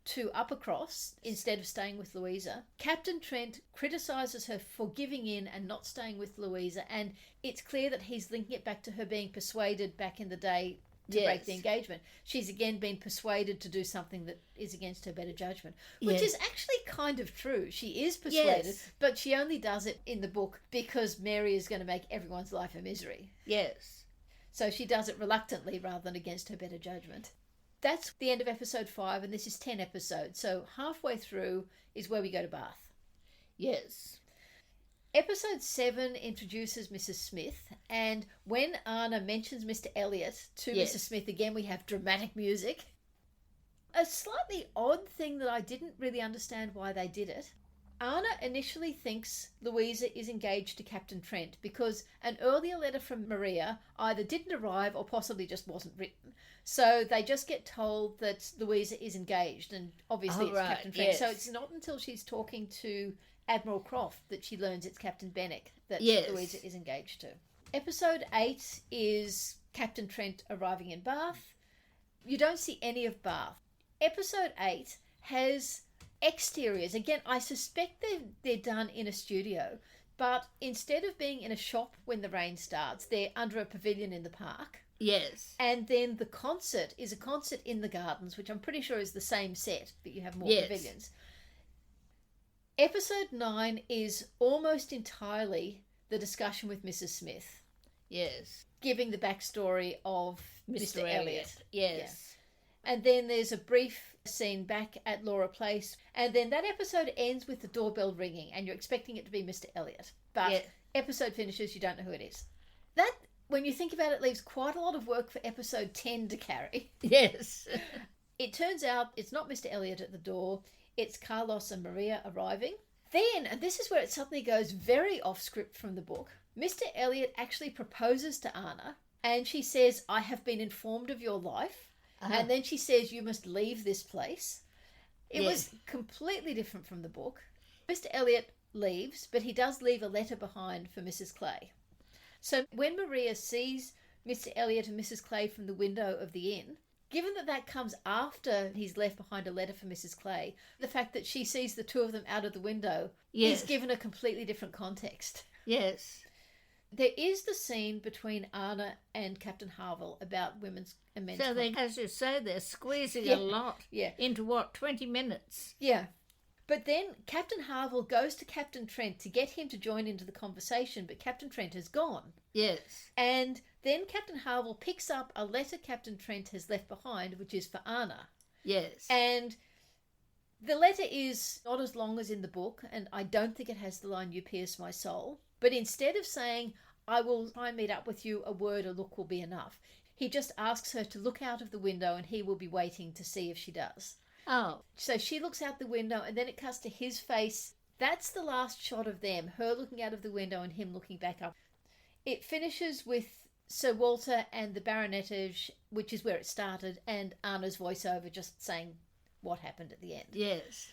to Uppercross instead of staying with Louisa. Captain Trent criticises her for giving in and not staying with Louisa, and it's clear that he's linking it back to her being persuaded back in the day to break the engagement. She's again been persuaded to do something that is against her better judgment, which is actually kind of true. She is persuaded, but she only does it in the book because Mary is going to make everyone's life a misery. Yes. So she does it reluctantly rather than against her better judgment. That's the end of episode 5, and this is 10 episodes. So halfway through is where we go to Bath. Yes. Episode 7 introduces Mrs. Smith, and when Anna mentions Mr. Elliot to Mrs. Smith, again we have dramatic music. A slightly odd thing that I didn't really understand why they did it. Anna initially thinks Louisa is engaged to Captain Trent because an earlier letter from Maria either didn't arrive or possibly just wasn't written. So they just get told that Louisa is engaged, and obviously it's Captain Trent. So it's not until she's talking to Admiral Croft that she learns it's Captain Benwick that Louisa is engaged to. Episode 8 is Captain Trent arriving in Bath. You don't see any of Bath. Episode 8 has exteriors. Again, I suspect they're done in a studio, but instead of being in a shop when the rain starts, they're under a pavilion in the park. Yes. And then the concert is a concert in the gardens, which I'm pretty sure is the same set, but you have more pavilions. Episode 9 is almost entirely the discussion with Mrs. Smith. Yes. Giving the backstory of Mr. Elliot. Yes. Yeah. And then there's a brief scene back at Laura Place, and then that episode ends with the doorbell ringing, and you're expecting it to be Mr. Elliot. But episode finishes, you don't know who it is. That, when you think about it, leaves quite a lot of work for episode 10 to carry. Yes. It turns out it's not Mr. Elliot at the door. It's Carlos and Maria arriving. Then, and this is where it suddenly goes very off script from the book, Mr. Elliot actually proposes to Anna, and she says, I have been informed of your life. And then she says, you must leave this place. It was completely different from the book. Mr. Elliot leaves, but he does leave a letter behind for Mrs. Clay. So when Maria sees Mr. Elliot and Mrs. Clay from the window of the inn, given that that comes after he's left behind a letter for Mrs. Clay, the fact that she sees the two of them out of the window is given a completely different context. Yes. There is the scene between Anna and Captain Harville about women's and men's. So they, as you say, they're squeezing a lot into 20 minutes? Yeah. But then Captain Harville goes to Captain Trent to get him to join into the conversation, but Captain Trent has gone. Yes. And then Captain Harville picks up a letter Captain Trent has left behind, which is for Anna. Yes. And the letter is not as long as in the book, and I don't think it has the line, you pierce my soul. But instead of saying, I will try and meet up with you, a word or look will be enough, he just asks her to look out of the window and he will be waiting to see if she does. Oh. So she looks out the window and then it cuts to his face. That's the last shot of them, her looking out of the window and him looking back up. It finishes with Sir Walter and the Baronetage, which is where it started, and Anna's voiceover just saying what happened at the end. Yes.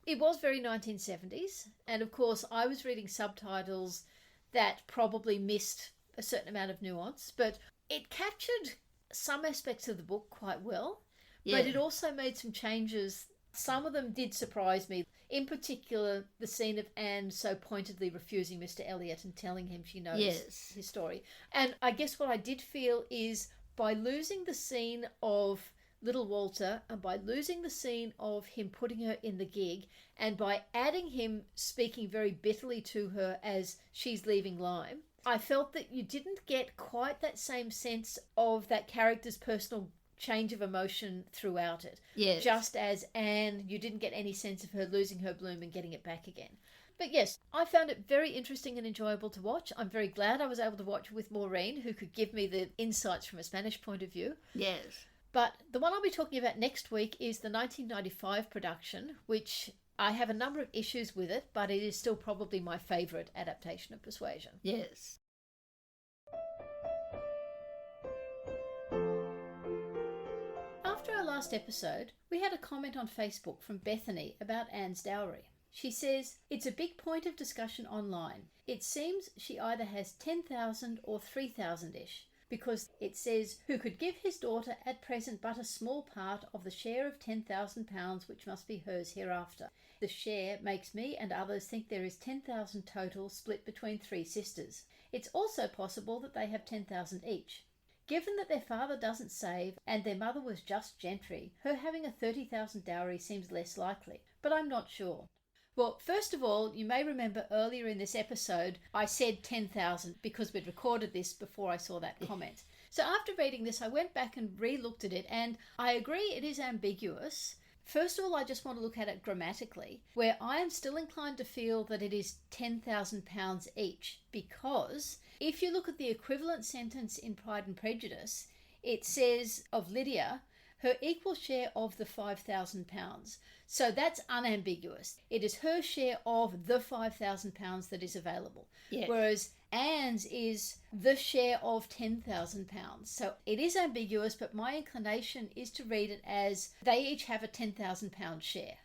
It was very 1970s, and of course I was reading subtitles that probably missed a certain amount of nuance, but it captured some aspects of the book quite well, but it also made some changes. Some of them did surprise me. In particular, the scene of Anne so pointedly refusing Mr. Elliot and telling him she knows his story. And I guess what I did feel is by losing the scene of little Walter and by losing the scene of him putting her in the gig and by adding him speaking very bitterly to her as she's leaving Lyme, I felt that you didn't get quite that same sense of that character's personal change of emotion throughout it. Yes. Just as Anne, you didn't get any sense of her losing her bloom and getting it back again. But yes, I found it very interesting and enjoyable to watch. I'm very glad I was able to watch with Maureen, who could give me the insights from a Spanish point of view. Yes. But the one I'll be talking about next week is the 1995 production, which I have a number of issues with it, but it is still probably my favourite adaptation of Persuasion. Yes. After our last episode, we had a comment on Facebook from Bethany about Anne's dowry. She says, "It's a big point of discussion online. It seems she either has 10,000 or 3,000-ish, because it says, who could give his daughter at present but a small part of the share of £10,000 which must be hers hereafter. The share makes me and others think there is 10,000 total split between 3 sisters. It's also possible that they have 10,000 each. Given that their father doesn't save and their mother was just gentry, her having a 30,000 dowry seems less likely, but I'm not sure." Well, first of all, you may remember earlier in this episode, I said 10,000 because we'd recorded this before I saw that comment. So after reading this, I went back and re-looked at it, and I agree it is ambiguous. First of all, I just want to look at it grammatically, where I am still inclined to feel that it is £10,000 each, because if you look at the equivalent sentence in Pride and Prejudice, it says of Lydia, her equal share of the £5,000. So that's unambiguous. It is her share of the £5,000 that is available. Yes. Whereas Anne's is the share of £10,000. So it is ambiguous, but my inclination is to read it as they each have a £10,000 share.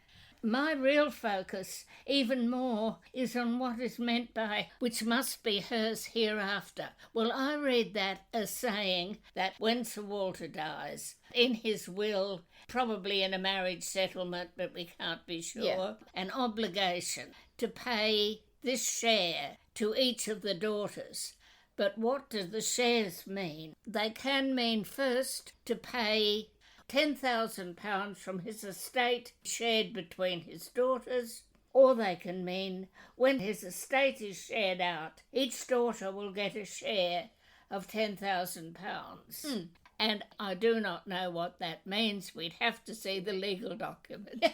My real focus, even more, is on what is meant by which must be hers hereafter. Well, I read that as saying that when Sir Walter dies, in his will, probably in a marriage settlement, but we can't be sure, an obligation to pay this share to each of the daughters. But what do the shares mean? They can mean first to pay £10,000 from his estate shared between his daughters, or they can mean when his estate is shared out, each daughter will get a share of £10,000. And I do not know what that means. We'd have to see the legal document.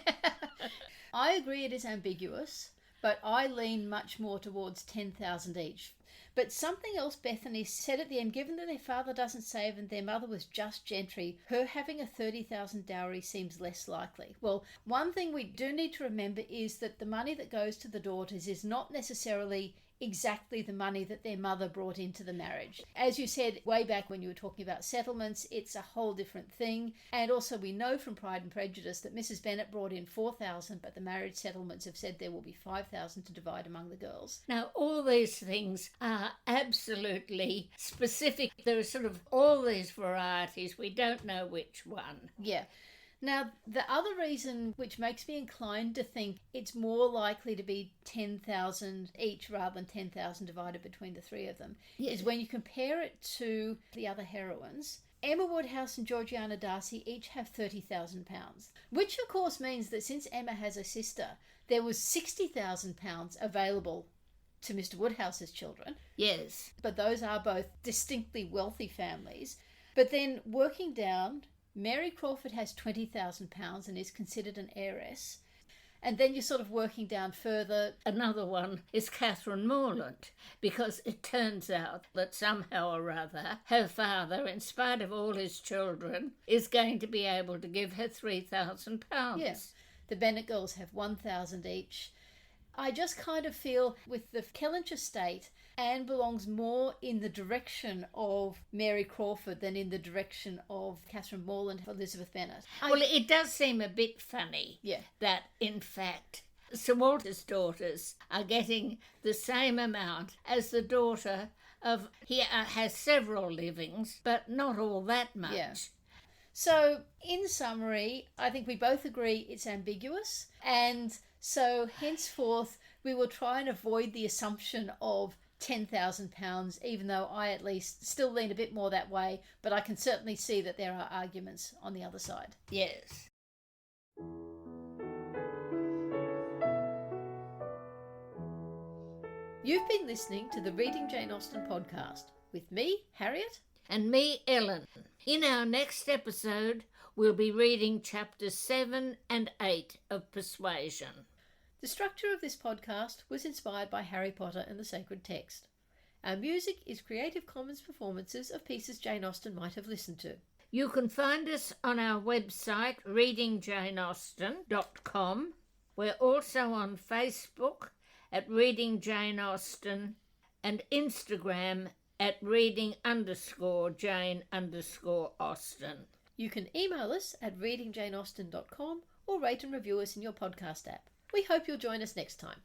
I agree it is ambiguous, but I lean much more towards 10,000 each. But something else Bethany said at the end, given that their father doesn't save and their mother was just gentry, her having a 30,000 dowry seems less likely. Well, one thing we do need to remember is that the money that goes to the daughters is not necessarily exactly the money that their mother brought into the marriage. As you said way back when you were talking about settlements, it's a whole different thing. And also we know from Pride and Prejudice that Mrs. Bennet brought in 4,000, but the marriage settlements have said there will be 5,000 to divide among the girls. Now, all these things are absolutely specific. There are sort of all these varieties. We don't know which one. Yeah. Now, the other reason which makes me inclined to think it's more likely to be 10,000 each rather than 10,000 divided between the 3 of them is when you compare it to the other heroines. Emma Woodhouse and Georgiana Darcy each have £30,000, which of course means that since Emma has a sister, there was £60,000 available to Mr. Woodhouse's children. Yes. But those are both distinctly wealthy families. But then working down, Mary Crawford has £20,000 and is considered an heiress. And then you're sort of working down further. Another one is Catherine Morland, because it turns out that somehow or other her father, in spite of all his children, is going to be able to give her £3,000. Yes. The Bennet girls have 1,000 each. I just kind of feel with the Kellynch estate, Anne belongs more in the direction of Mary Crawford than in the direction of Catherine Morland or Elizabeth Bennet. Well, it does seem a bit funny that, in fact, Sir Walter's daughters are getting the same amount as the daughter of... He has several livings, but not all that much. Yeah. So, in summary, I think we both agree it's ambiguous, and So henceforth, we will try and avoid the assumption of £10,000, even though I at least still lean a bit more that way, but I can certainly see that there are arguments on the other side. Yes. You've been listening to the Reading Jane Austen podcast with me, Harriet. And me, Ellen. In our next episode, we'll be reading chapters 7 and 8 of Persuasion. The structure of this podcast was inspired by Harry Potter and the Sacred Text. Our music is Creative Commons performances of pieces Jane Austen might have listened to. You can find us on our website, readingjaneausten.com. We're also on Facebook at Reading Jane Austen and Instagram at reading_Jane_Austen. You can email us at readingjaneausten.com or rate and review us in your podcast app. We hope you'll join us next time.